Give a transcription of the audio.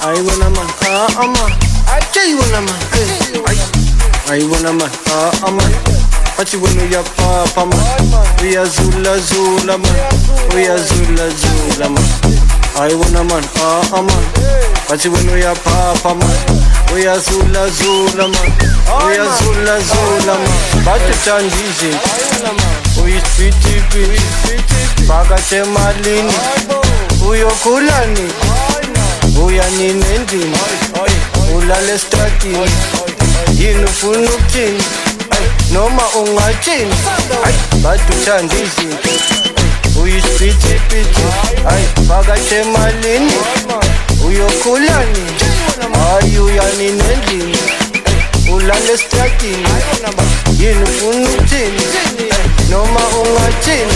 I wanna man, man. I tell you wanna man, I wanna man, man. Pachi wenu ya papa man, we are zula zula man, we are zula zula man. I wanna man, man. Pachi wenu ya papa man, we are zula zula man, we are zula zula man. Batu chandizi, we spiti piti, baga chemalini, uyo kulani. Uyani nendini, ulale stratini, yini ufuna ukuthini, noma ungathini, badu chandizi, uyisipithiphithi, phakathi emalini, uyokhulani, uyani nendini, ulale stratini, yini ufuna ukuthini, noma ungathini.